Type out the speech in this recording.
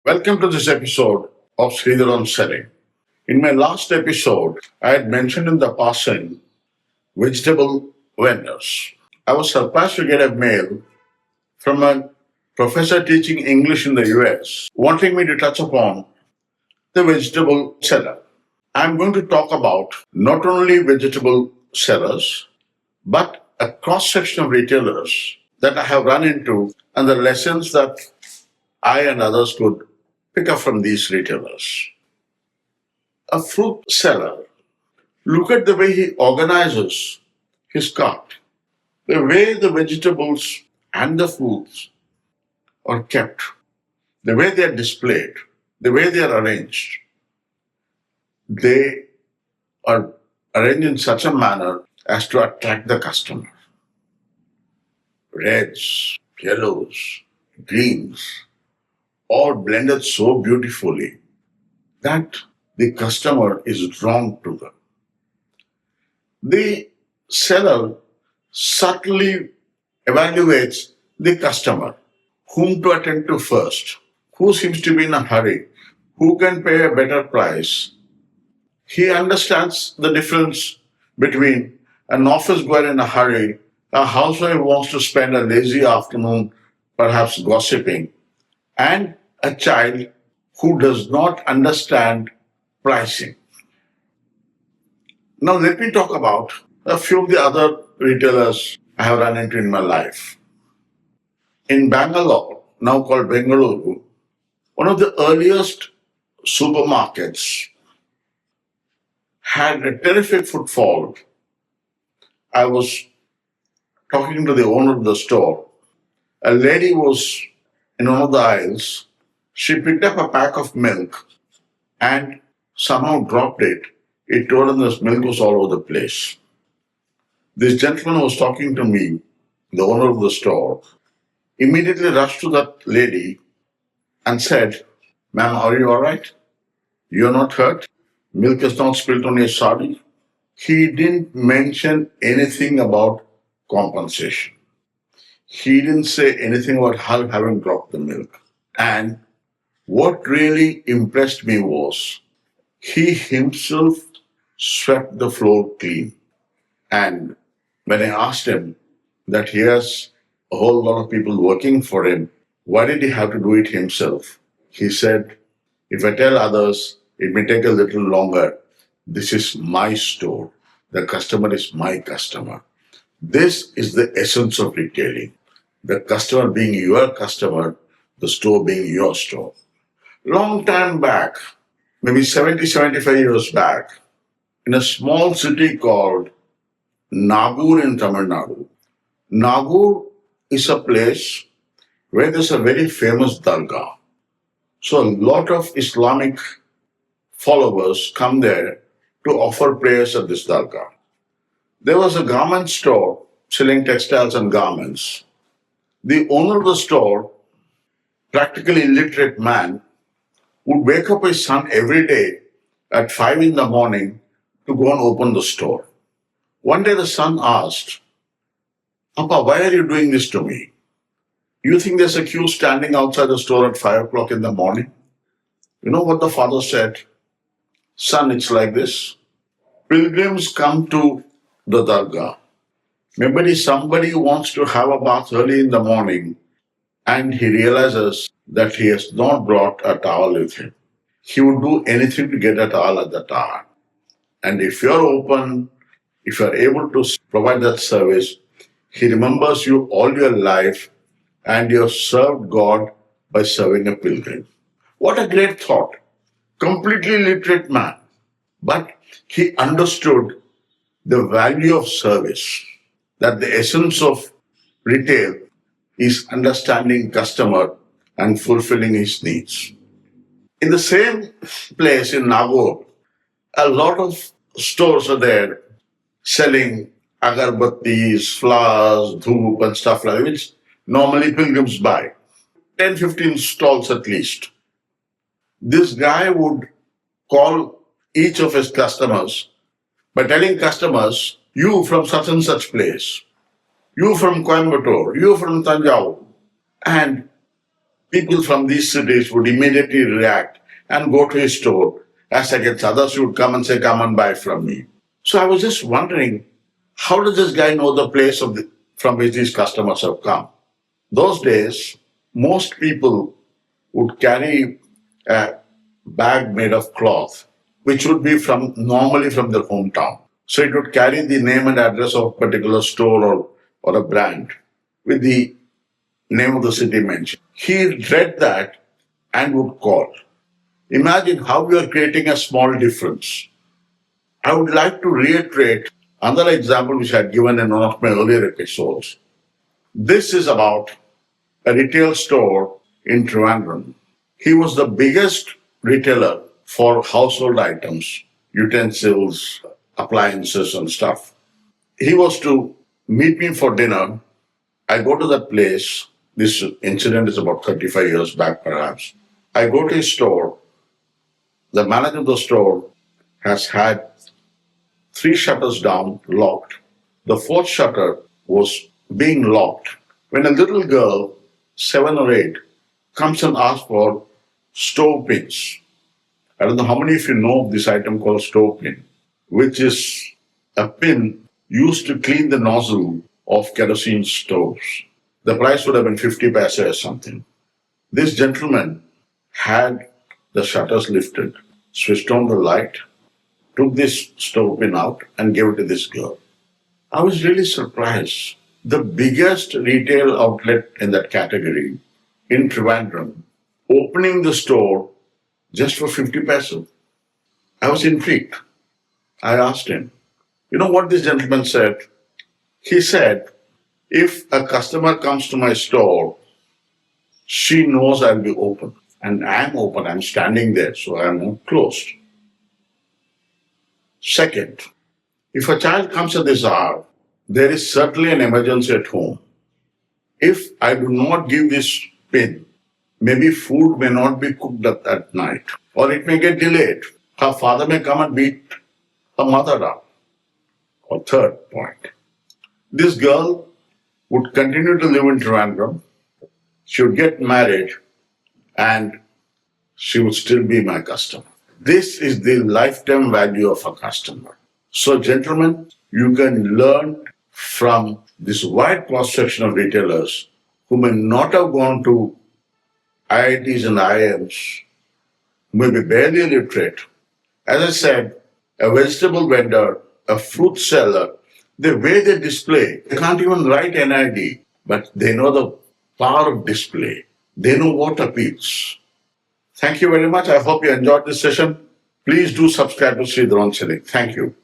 Welcome to this episode of Sridhar on Selling. In my last episode, I had mentioned in the passing vegetable vendors. I was surprised to get a mail from a professor teaching English in the US wanting me to touch upon the vegetable seller. I'm going to talk about not only vegetable sellers, but a cross section of retailers that I have run into and the lessons that I and others could pick up from these retailers. A fruit seller, look at the way he organizes his cart, the way the vegetables and the fruits are kept, the way they are displayed, the way they are arranged. They are arranged in such a manner as to attract the customer. Reds, yellows, greens, all blended so beautifully that the customer is drawn to them. The seller subtly evaluates the customer, whom to attend to first, who seems to be in a hurry, who can pay a better price. He understands the difference between an office boy in a hurry, a housewife who wants to spend a lazy afternoon perhaps gossiping, and a child who does not understand pricing. Now, let me talk about a few of the other retailers I have run into in my life. In Bangalore, now called Bengaluru, one of the earliest supermarkets had a terrific footfall. I was talking to the owner of the store. A lady was in one of the aisles. She picked up a pack of milk and somehow dropped it. It told him this milk was all over the place. This gentleman who was talking to me, the owner of the store, immediately rushed to that lady and said, "Ma'am, are you all right? You're not hurt? Milk is not spilled on your sari?" He didn't mention anything about compensation. He didn't say anything about her having dropped the milk. And what really impressed me was he himself swept the floor clean. And when I asked him that he has a whole lot of people working for him, why did he have to do it himself? He said, "If I tell others, it may take a little longer. This is my store. The customer is my customer." This is the essence of retailing. The customer being your customer, the store being your store. Long time back, maybe 70, 75 years back, in a small city called Nagur in Tamil Nadu. Nagur is a place where there's a very famous dargah. So a lot of Islamic followers come there to offer prayers at this dargah. There was a garment store selling textiles and garments. The owner of the store, practically illiterate man, would wake up his son every day at 5 in the morning to go and open the store. One day the son asked, "Papa, why are you doing this to me? You think there's a queue standing outside the store at 5 o'clock in the morning?" You know what the father said? "Son, it's like this. Pilgrims come to the dargah. Maybe somebody wants to have a bath early in the morning and he realizes that he has not brought a towel with him. He would do anything to get a towel at that hour. And if you're open, if you're able to provide that service, he remembers you all your life and you have served God by serving a pilgrim." What a great thought. Completely literate man. But he understood the value of service, that the essence of retail is understanding customer and fulfilling his needs. In the same place in Nagore, a lot of stores are there selling agarbattis, flowers, dhoop and stuff like that, which normally pilgrims buy. 10, 15 stalls at least. This guy would call each of his customers by telling customers, "You from such and such place, you from Coimbatore, you from Tanjore." And People from these cities would immediately react and go to his store. As against others would come and say, "Come and buy from me." So I was just wondering, how does this guy know the place from which these customers have come? Those days, most people would carry a bag made of cloth, which would be normally from their hometown. So it would carry the name and address of a particular store or a brand with the name of the city mentioned. He read that and would call. Imagine how we are creating a small difference. I would like to reiterate another example which I had given in one of my earlier episodes. This is about a retail store in Trivandrum. He was the biggest retailer for household items, utensils, appliances, and stuff. He was to meet me for dinner. I go to that place. This incident is about 35 years back, perhaps. I go to his store. The manager of the store has had 3 shutters down, locked. The 4th shutter was being locked when a little girl, 7 or 8, comes and asks for stove pins. I don't know how many of you know of this item called stove pin, which is a pin used to clean the nozzle of kerosene stoves. The price would have been 50 paise or something. This gentleman had the shutters lifted, switched on the light, took this stove pin out and gave it to this girl. I was really surprised. The biggest retail outlet in that category in Trivandrum, opening the store just for 50 pesos. I was intrigued. I asked him, you know what this gentleman said? He said, if a customer comes to my store, she knows I'll be open. And I'm open, I'm standing there, so I'm not closed. Second, if a child comes at this hour, there is certainly an emergency at home. If I do not give this pin, maybe food may not be cooked at that night, or it may get delayed. Her father may come and beat her mother up. Or third point, this girl would continue to live in Trivandrum. She would get married and she would still be my customer. This is the lifetime value of a customer. So, gentlemen, you can learn from this wide cross-section of retailers who may not have gone to IITs and IIMs, who may be barely literate. As I said, a vegetable vendor, a fruit seller, the way they display, they can't even write NID, but they know the power of display. They know what appeals. Thank you very much. I hope you enjoyed this session. Please do subscribe to Sridhar. Thank you.